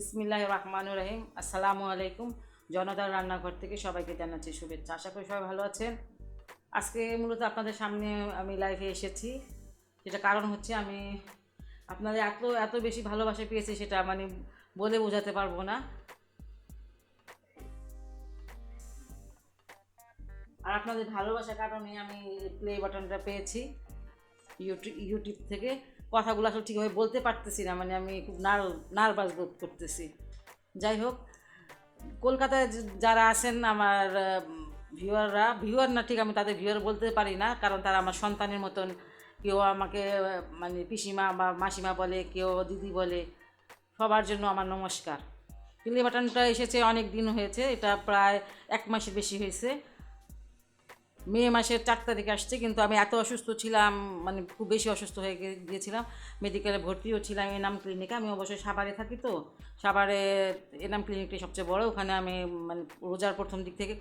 বিসমিল্লাহির রহমানির রহিম। আসসালামু আলাইকুম। জনতার রান্নাঘর থেকে সবাইকে জানাচ্ছি শুভেচ্ছা। আশা করি সবাই ভালো আছেন। আজকে মূলত আপনাদের সামনে আমি লাইভে এসেছি। যেটা কারণ হচ্ছে আমি আপনাদের এত এত বেশি ভালোবাসা পেয়েছি, সেটা মানে বলে বোঝাতে পারবো না। আর আপনাদের ভালোবাসার কারণে আমি প্লে বাটনটা পেয়েছি ইউটিউব থেকে। কথাগুলো আসলে ঠিকভাবে বলতে পারতেছি না, মানে আমি খুব নার্ভাস বোধ করতেছি। যাই হোক, কলকাতায় যারা আছেন আমার ভিউয়ার না, ঠিক আমি তাদের ভিউয়ার বলতে পারি না, কারণ তারা আমার সন্তানের মতন। কেউ আমাকে মানে পিসিমা বা মাসিমা বলে, কেউ দিদি বলে। সবার জন্য আমার নমস্কার। প্লে বাটনটা এসেছে অনেক দিন হয়েছে, এটা প্রায় 1 মাসের বেশি হয়েছে। মে মাসের 4 তারিখে আসছে, কিন্তু আমি এত অসুস্থ ছিলাম, মানে খুব বেশি অসুস্থ হয়ে গিয়েছিলাম। মেডিকেলে ভর্তিও ছিলাম এনাম ক্লিনিকে। আমি অবশ্যই সাভারে থাকি, তো সাভারে এনাম ক্লিনিকটি সবচেয়ে বড়। ওখানে আমি মানে রোজার প্রথম দিক থেকে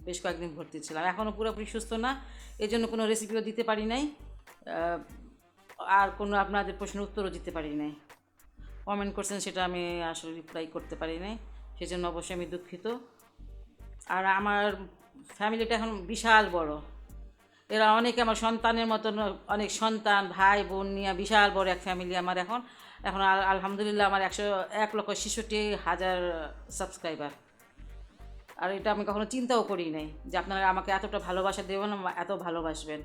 বেশ কয়েকদিন ভর্তি ছিলাম। এখনও পুরোপুরি সুস্থ না, এই জন্য কোনো রেসিপিও দিতে পারি নাই, আর কোনো আপনাদের প্রশ্নের উত্তরও দিতে পারি নাই। কমেন্ট করছেন, সেটা আমি আসলে রিপ্লাই করতে পারি নাই, সেজন্য অবশ্যই আমি দুঃখিত। আর আমার ফ্যামিলিটা এখন বিশাল বড়। এরা অনেকে আমার সন্তানের মতন, অনেক সন্তান ভাই বোন নিয়ে বিশাল বড় এক ফ্যামিলি আমার এখন। এখন আলহামদুলিল্লাহ আমার 1,66,000 সাবস্ক্রাইবার। আর এটা আমি কখনো চিন্তাও করি নাই যে আপনারা আমাকে এতটা ভালোবাসা দেবেন, এত ভালোবাসবেন।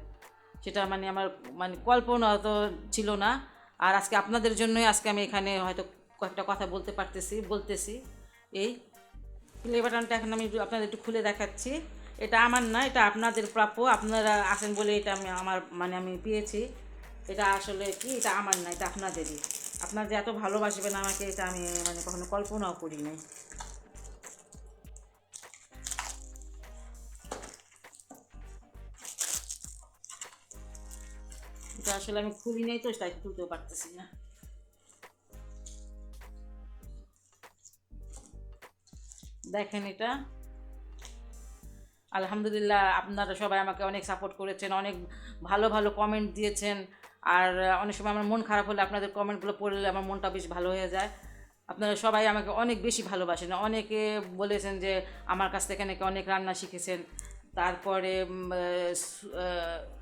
সেটা মানে আমার মানে কল্পনা তো ছিল না। আর আজকে আপনাদের জন্যই আজকে আমি এখানে হয়তো কয়েকটা কথা বলতেছি। এই প্লে বাটনটা এখন আমি আপনাদের একটু খুলে দেখাচ্ছি। এটা আমার না, এটা আপনাদের প্রাপ্য। আপনারা আছেন বলে এটা আমি পেয়েছি। এটা আসলে কি, এটা আমার না, এটা আপনাদেরই। আপনারা যে এত ভালোবাসবেন আমাকে, এটা আমি মানে কখনো কল্পনাও করি নাই। এটা আসলে আমি খুলি নাই, তো তাই তুলতেও পারতেছি না। দেখেন, এটা আলহামদুলিল্লাহ আপনারা সবাই আমাকে অনেক সাপোর্ট করেছেন, অনেক ভালো ভালো কমেন্ট দিয়েছেন। আর অনেক সময় আমার মন খারাপ হলে আপনাদের কমেন্টগুলো পড়লে আমার মনটা বেশ ভালো হয়ে যায়। আপনারা সবাই আমাকে অনেক বেশি ভালোবাসেন। অনেকে বলেছেন যে আমার কাছ থেকে নাকি অনেক রান্না শিখেছেন। তারপরে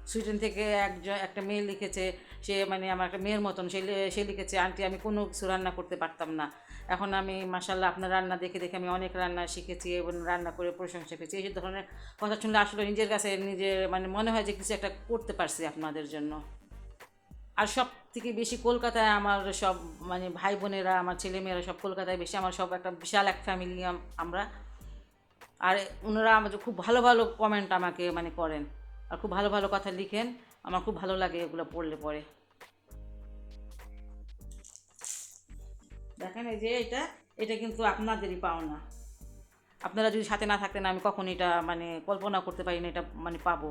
সুইডেন থেকে একটা মেয়ে লিখেছে, সে মানে আমার একটা মেয়ের মতন, সে লিখেছে, আন্টি আমি কোনো কিছু রান্না করতে পারতাম না, এখন আমি মাশাল্লাহ আপনার রান্না দেখে দেখে আমি অনেক রান্না শিখেছি এবং রান্না করে প্রশংসা পেয়েছি। এই ধরনের কথা শুনলে আসলে নিজের কাছে নিজের মানে মনে হয় যে কিছু একটা করতে পারছি আপনাদের জন্য। আর সব থেকে বেশি কলকাতায় আমার সব মানে ভাই বোনেরা, আমার ছেলেমেয়েরা সব কলকাতায় বেশি। আমার সব একটা বিশাল এক ফ্যামিলি আমরা। আর ওনারা আমাদের খুব ভালো ভালো কমেন্ট আমাকে মানে করেন, আর খুব ভালো ভালো কথা লিখেন। আমার খুব ভালো লাগে এগুলো পড়লে পরে। দেখেন, এই যে এটা এটা কিন্তু আপনাদেরই পাওনা। আপনারা যদি সাথে না থাকতেন আমি কখন এটা মানে কল্পনা করতে পারি না এটা মানে পাবো।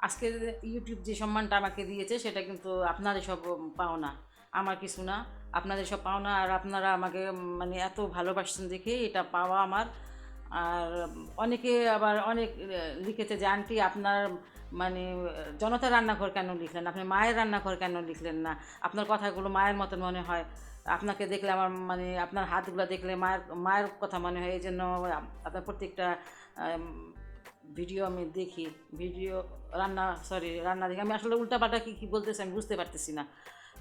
আজকে ইউটিউব যে সম্মানটা আমাকে দিয়েছে, সেটা কিন্তু আপনাদের সব পাওনা, আমার কিছু না। আপনাদের সব পাওনা, আর আপনারা আমাকে মানে এত ভালোবাসছেন দেখে এটা পাওয়া আমার। আর অনেকে আবার অনেক লিখেছে যে আন্টি আপনার মানে জনতা রান্নাঘর কেন লিখলেন, আপনি মায়ের রান্নাঘর কেন লিখলেন না, আপনার কথাগুলো মায়ের মতন মনে হয়, আপনাকে দেখলে আমার মানে আপনার হাতগুলো দেখলে মায়ের মায়ের কথা মনে হয়। এই জন্য আপনার প্রত্যেকটা ভিডিও আমি দেখি, ভিডিও রান্না দেখি। আমি আসলে উল্টাপাল্টা কী বলতেছি আমি বুঝতে পারতেছি না।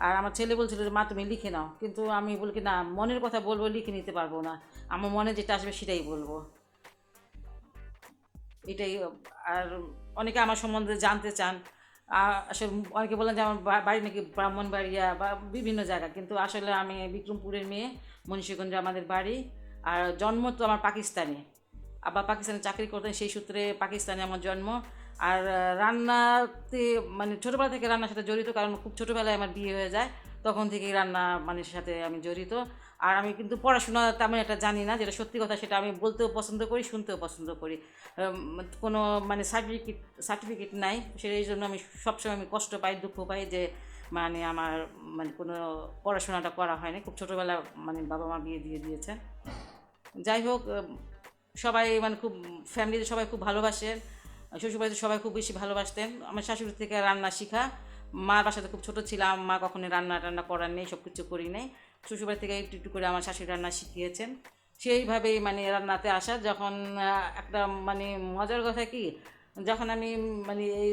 আর আমার ছেলে বলছিল যে মা তুমি লিখে নাও, কিন্তু আমি বলি কি না, মনের কথা বলবো, লিখে নিতে পারবো না। আমার মনে যেটা আসবে সেটাই বলবো, এটাই। আর অনেকে আমার সম্বন্ধে জানতে চান। আসলে অনেকে বলেন যে আমার বাড়ি নাকি ব্রাহ্মণবাড়িয়া বা বিভিন্ন জায়গা, কিন্তু আসলে আমি বিক্রমপুরের মেয়ে, মুন্সিগঞ্জে আমাদের বাড়ি। আর জন্ম তো আমার পাকিস্তানে, আবার পাকিস্তানে চাকরি করতেন, সেই সূত্রে পাকিস্তানে আমার জন্ম। আর রান্নাতে মানে ছোটোবেলা থেকে রান্নার সাথে জড়িত, কারণ খুব ছোটোবেলায় আমার বিয়ে হয়ে যায়, তখন থেকেই রান্না মানে সাথে আমি জড়িত। আর আমি কিন্তু পড়াশোনা তেমন একটা জানি না, যেটা সত্যি কথা, সেটা আমি বলতেও পছন্দ করি, শুনতেও পছন্দ করি। কোনো মানে সার্টিফিকেট নাই, সেই জন্য আমি সবসময় আমি কষ্ট পাই, দুঃখ পাই যে মানে আমার মানে কোনো পড়াশোনাটা করা হয়নি। খুব ছোটোবেলা মানে বাবা মা বিয়ে দিয়ে দিয়েছে। যাই হোক, সবাই মানে খুব ফ্যামিলিতে সবাই খুব ভালোবাসেন। শ্বশুরবাড়িতে সবাই খুব বেশি ভালোবাসতেন। আমার শাশুড়ি থেকে রান্না শেখা। মার বাসাতে খুব ছোটো ছিলাম, মা কখনোই রান্না টান্না করার নেই, সব কিছু করি নাই। শ্বশুরবাড়ি থেকে একটু একটু করে আমার শাশুড়ি রান্না শিখিয়েছেন। সেইভাবেই মানে রান্নাতে আসা। যখন একটা মানে মজার কথা কি, যখন আমি মানে এই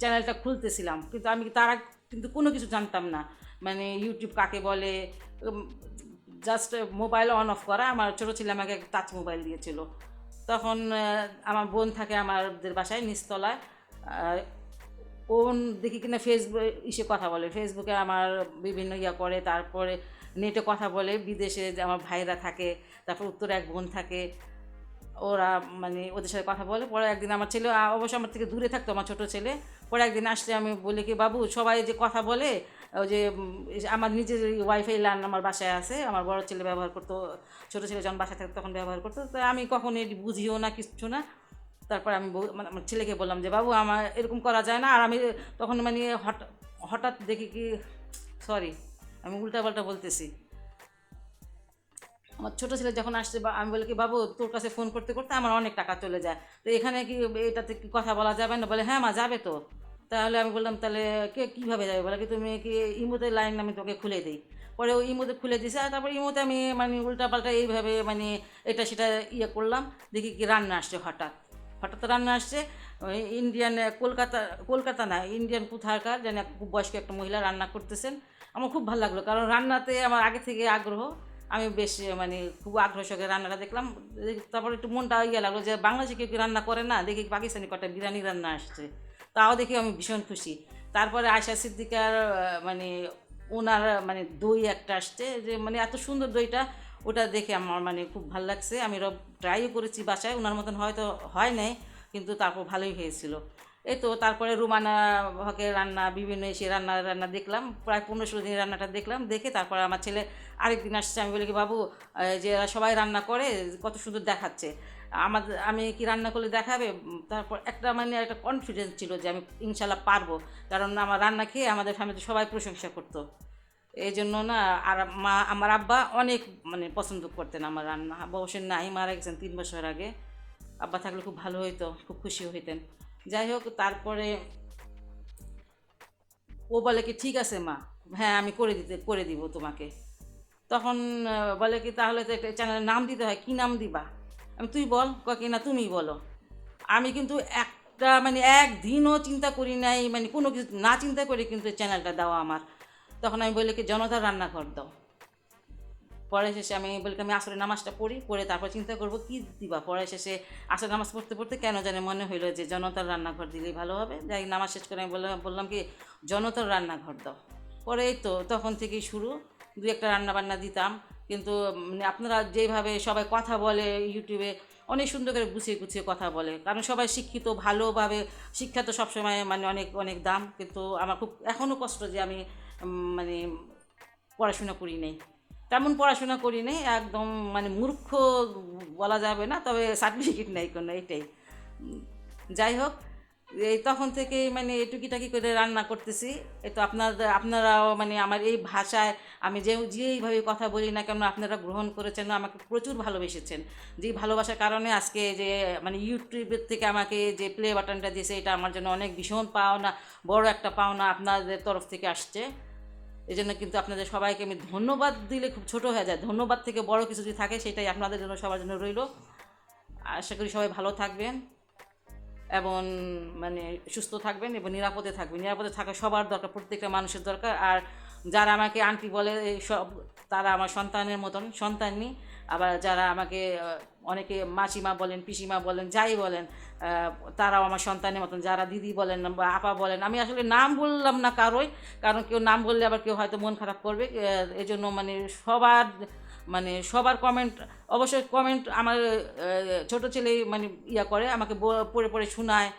চ্যানেলটা খুলতেছিলাম, কিন্তু আমি তার আগে কিন্তু কোনো কিছু জানতাম না, মানে ইউটিউব কাকে বলে। জাস্ট মোবাইল অন অফ করা। আমার ছোটো ছেলে আমাকে একটা টাচ মোবাইল দিয়েছিল। তখন আমার বোন থাকে আমাদের বাসায় নিচতলায়। ওন দেখি কিনা ফেসবুক কথা বলে, ফেসবুকে আমার বিভিন্ন করে, তারপরে নেটে কথা বলে। বিদেশে যে আমার ভাইরা থাকে, তারপর উত্তরে এক বোন থাকে, ওরা মানে ওদের সাথে কথা বলে। পরে একদিন আমার ছেলে অবশ্য আমার থেকে দূরে থাকতো, আমার ছোটো ছেলে। পরে একদিন আসলে আমি বলি কি, বাবু সবাই যে কথা বলে, ওই যে আমার নিজের ওয়াইফাই লাইন আমার বাসায় আছে, আমার বড় ছেলে ব্যবহার করতো, ছোটো ছেলে যখন বাসায় থাকতো তখন ব্যবহার করতো। তো আমি কখনো এটি বুঝিও না, কিচ্ছু না। তারপর আমি মানে আমার ছেলেকে বললাম যে বাবু আমার এরকম করা যায় না। আর আমি তখন মানে হঠাৎ হঠাৎ দেখি কি, সরি আমি উল্টাপাল্টা বলতেছি। আমার ছোটো ছেলে যখন আসছে, আমি বলি কি, বাবু তোর কাছে ফোন করতে করতে আমার অনেক টাকা চলে যায়, তো এখানে কি এটাতে কি কথা বলা যাবে না? বলে হ্যাঁ মা, যাবে তো। তাহলে আমি বললাম তাহলে কীভাবে যাবে? বলে কি, তুমি কি ইমোতে লাইন আমি তোকে খুলে দিই। পরে ওই ইমোতে খুলে দিছে। আর তারপর ইমোতে আমি মানে উল্টাপাল্টা এইভাবে মানে এটা সেটা করলাম। দেখি কি রান্না আসছে, হঠাৎ হঠাৎ রান্না আসছে। ওই ইন্ডিয়ান, কলকাতা না, ইন্ডিয়ান কোথাকার যেন খুব বয়স্ক একটা মহিলা রান্না করতেছেন। আমার খুব ভালো লাগলো, কারণ রান্নাতে আমার আগে থেকে আগ্রহ। আমি বেশ মানে খুব আগ্রহ সঙ্গে রান্নাটা দেখলাম। তারপর একটু মনটা লাগলো যে বাংলাদেশে কেউ কি রান্না করে না, দেখি পাকিস্তানি কটা বিরিয়ানি রান্না আসছে, তাও দেখি আমি ভীষণ খুশি। তারপরে আয়শা সিদ্দিকার মানে ওনার মানে দই একটা আসছে, যে মানে এত সুন্দর দইটা, ওটা দেখে আমার মানে খুব ভালো লাগছে। আমি ট্রাইও করেছি বাসায়, ওনার মতন হয়তো হয় নাই, কিন্তু তারপর ভালোই হয়েছিল। এই তো তারপরে রুমানা হকের রান্না, বিভিন্ন এসে রান্না দেখলাম, প্রায় 15-16 দিন রান্নাটা দেখলাম। দেখে তারপরে আমার ছেলে আরেকদিন আসছে। আমি বলি কি, বাবু যে এরা সবাই রান্না করে কত সুন্দর দেখাচ্ছে, আমি কি রান্না করলে দেখাবে? তারপর একটা মানে একটা কনফিডেন্স ছিল যে আমি ইনশাল্লাহ পারবো, কারণ আমার রান্না খেয়ে আমাদের ফ্যামিলিতে সবাই প্রশংসা করতো। এই জন্য না। আর আমার আব্বা অনেক মানে পছন্দ করতেন আমার রান্না। আব্বা অবশ্যই নাই, মারা গেছেন 3 বছর আগে। আব্বা থাকলে খুব ভালো হইতো, খুব খুশি হইতেন। যাই হোক, তারপরে ও বলে কি, ঠিক আছে মা, হ্যাঁ আমি করে দিব তোমাকে। তখন বলে কি, তাহলে তো একটা চ্যানেলের নাম দিতে হয়, কী নাম দিবা? আমি, তুই বল। কি না, তুমিই বলো। আমি কিন্তু একটা মানে একদিনও চিন্তা করি নাই, মানে কোনো কিছু না চিন্তা করে কিন্তু চ্যানেলটা দেওয়া আমার। তখন আমি বলি কি, জনতার রান্নাঘর দাও। পরে শেষে আমি বলি আমি আসরে নামাজটা পড়ি, পড়ে তারপর চিন্তা করব কী দিবা। পরে শেষে আসরে নামাজ পড়তে পড়তে কেন জানে মনে হইলো যে জনতার রান্নাঘর দিলেই ভালো হবে। যাই নামাজ শেষ করে আমি বললাম কি, জনতার রান্নাঘর দাও। পরে এই তো তখন থেকেই শুরু, 2-একটা রান্নাবান্না দিতাম। কিন্তু মানে আপনারা যেভাবে সবাই কথা বলে ইউটিউবে, অনেক সুন্দর করে গুছিয়ে গুছিয়ে কথা বলে, কারণ সবাই শিক্ষিত, ভালোভাবে। শিক্ষা তো সবসময় মানে অনেক অনেক দাম, কিন্তু আমার খুব এখনও কষ্ট যে আমি মানে পড়াশোনা করি নাই, তেমন পড়াশোনা করি নাই, একদম মানে মূর্খ বলা যাবে না, তবে সার্টিফিকেট নেই কোনো, এটাই। যাই হোক, এই তখন থেকেই মানে টুকিটাকি করে রান্না করতেছি। এই তো আপনারাও মানে আমার এই ভাষায় আমি যেইভাবে কথা বলি না কেন, আপনারা গ্রহণ করেছেন, আমাকে প্রচুর ভালোবেসেছেন। যেই ভালোবাসার কারণে আজকে যে মানে ইউটিউবের থেকে আমাকে যে প্লে বাটনটা দিয়েছে, এটা আমার জন্য অনেক ভীষণ পাওনা, বড় একটা পাওনা আপনাদের তরফ থেকে আসছে। এই জন্য কিন্তু আপনাদের সবাইকে আমি ধন্যবাদ দিলে খুব ছোট হয়ে যায়, ধন্যবাদ থেকে বড় কিছু যদি থাকে সেটাই আপনাদের জন্য, সবার জন্য রইল। আশা করি সবাই ভালো থাকবেন এবং মানে সুস্থ থাকবেন এবং নিরাপদে থাকবেন। নিরাপদে থাকা সবার দরকার, প্রত্যেকটা মানুষের দরকার। আর যারা আমাকে আন্টি বলে সব, তারা আমার সন্তানের মতন সন্তানই। আবার যারা আমাকে অনেকে মাসিমা বলেন, পিসিমা বলেন, যাই বলেন, তারাও আমার সন্তানের মতন। যারা দিদি বলেন বা আপা বলেন, আমি আসলে নাম বললাম না কারোই, কারণ কেউ নাম বললে আবার কেউ হয়তো মন খারাপ করবে। এজন্য মানে সবার কমেন্ট, অবশ্যই কমেন্ট আমার ছোটো ছেলে মানে করে আমাকে পড়ে পড়ে শোনায়,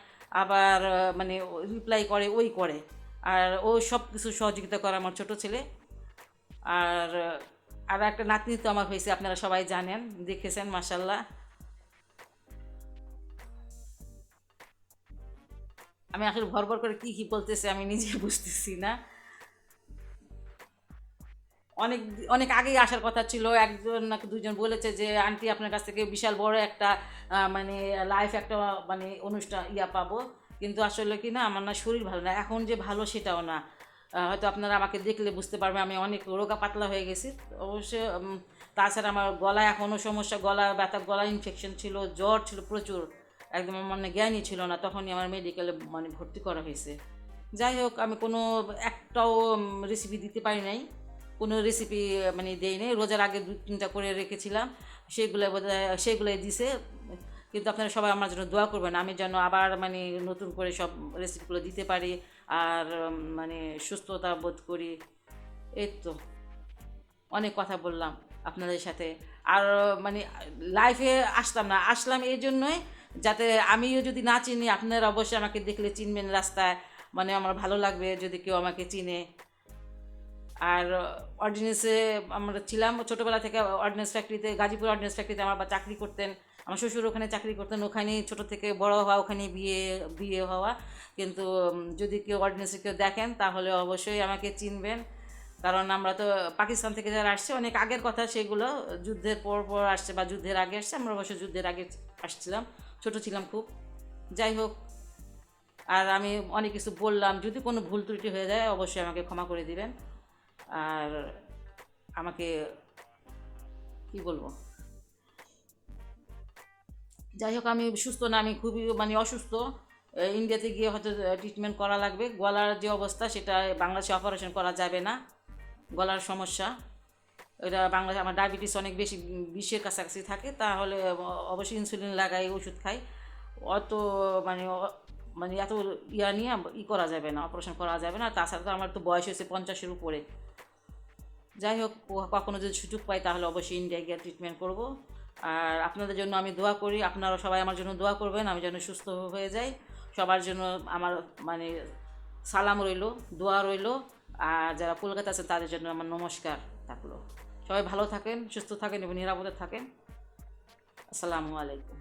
আবার মানে রিপ্লাই করে, ওই করে। আর ও সব কিছু সহযোগিতা করে আমার ছোটো ছেলে। আর আর একটা নাতনি তো আমার হয়েছে, আপনারা সবাই জানেন, দেখেছেন, মাশাল্লাহ। আমি আসলে ভর করে কী বলতেছি আমি নিজে বুঝতেছি না। অনেক অনেক আগেই আসার কথা ছিল। একজন নাকি দুজন বলেছে যে আন্টি আপনার কাছ থেকে বিশাল বড় একটা মানে লাইভ একটা মানে অনুষ্ঠান পাবো। কিন্তু আসলে কি না, আমার না শরীর ভালো না, এখন যে ভালো সেটাও না। হয়তো আপনারা আমাকে দেখলে বুঝতে পারবেন আমি অনেক রোগা পাতলা হয়ে গেছি। অবশ্যই তাছাড়া আমার গলায় এখনও সমস্যা, গলা ব্যথা, গলা ইনফেকশন ছিল, জ্বর ছিল প্রচুর, একদম আমার মানে জ্ঞানই ছিল না, তখনই আমার মেডিকেলে মানে ভর্তি করা হয়েছে। যাই হোক, আমি কোনো একটাও রেসিপি দিতে পারি নাই, কোনো রেসিপি মানে দেই নাই। রোজার আগে 2-3টা করে রেখেছিলাম, সেগুলো বোধহয় সেগুলোই দিছে। কিন্তু আপনারা সবাই আমার জন্য দোয়া করবেন, আমি যেন আবার মানে নতুন করে সব রেসিপিগুলো দিতে পারি আর মানে সুস্থতা বোধ করি। এই তো, অনেক কথা বললাম আপনাদের সাথে। আর মানে লাইফে আসতাম না, আসলাম এই জন্যই যাতে আমিও যদি না চিনি, আপনারা অবশ্যই আমাকে দেখলে চিনবেন রাস্তায়, মানে আমার ভালো লাগবে যদি কেউ আমাকে চিনে। আর অর্ডিন্যান্সে আমরা ছিলাম ছোটোবেলা থেকে, অর্ডিন্যান্স ফ্যাক্টরিতে, গাজীপুর অর্ডিন্যান্স ফ্যাক্টরিতে আমার বাবা চাকরি করতেন, আমার শ্বশুর ওখানে চাকরি করতেন, ওখানেই ছোটো থেকে বড় হওয়া, ওখানেই বিয়ে বিয়ে হওয়া। কিন্তু যদি কেউ অর্ডিন্যান্সে কেউ দেখেন তাহলে অবশ্যই আমাকে চিনবেন, কারণ আমরা তো পাকিস্তান থেকে যারা আসছে, অনেক আগের কথা সেগুলো, যুদ্ধের পর পর আসছে বা যুদ্ধের আগে আসছে, আমরা অবশ্য যুদ্ধের আগে আসছিলাম, ছোটো ছিলাম খুব। যাই হোক, আর আমি অনেক কিছু বললাম, যদি কোনো ভুল ত্রুটি হয়ে যায় অবশ্যই আমাকে ক্ষমা করে দিবেন। আর আমাকে কি বলবো, যাই হোক, আমি সুস্থ না, আমি খুবই মানে অসুস্থ। ইন্ডিয়াতে গিয়ে হয়তো ট্রিটমেন্ট করা লাগবে। গলার যে অবস্থা সেটা বাংলাদেশে অপারেশন করা যাবে না, গলার সমস্যা এটা বাংলাদেশে। আমার ডায়াবেটিস অনেক বেশি, 20-এর কাছাকাছি থাকে, তাহলে অবশ্যই ইনসুলিন লাগাই, ওষুধ খাই। অত মানে মানে এত নিয়ে করা যাবে না, অপারেশন করা যাবে না। তাছাড়া তো আমার তো বয়স হয়েছে 50-এর উপরে। যাই হোক, কখনো যদি সুযোগ পাই তাহলে অবশ্যই ইন্ডিয়া গিয়ে ট্রিটমেন্ট করব। আর আপনাদের জন্য আমি দোয়া করি, আপনারা সবাই আমার জন্য দোয়া করবেন, আমি যেন সুস্থ হয়ে যাই। সবার জন্য আমার মানে সালাম রইল, দোয়া রইল। আর যারা কলকাতা আছে তাদের জন্য আমার নমস্কার থাকলো। সবাই ভালো থাকেন, সুস্থ থাকেন এবং নিরাপদে থাকেন। আসসালামু আলাইকুম।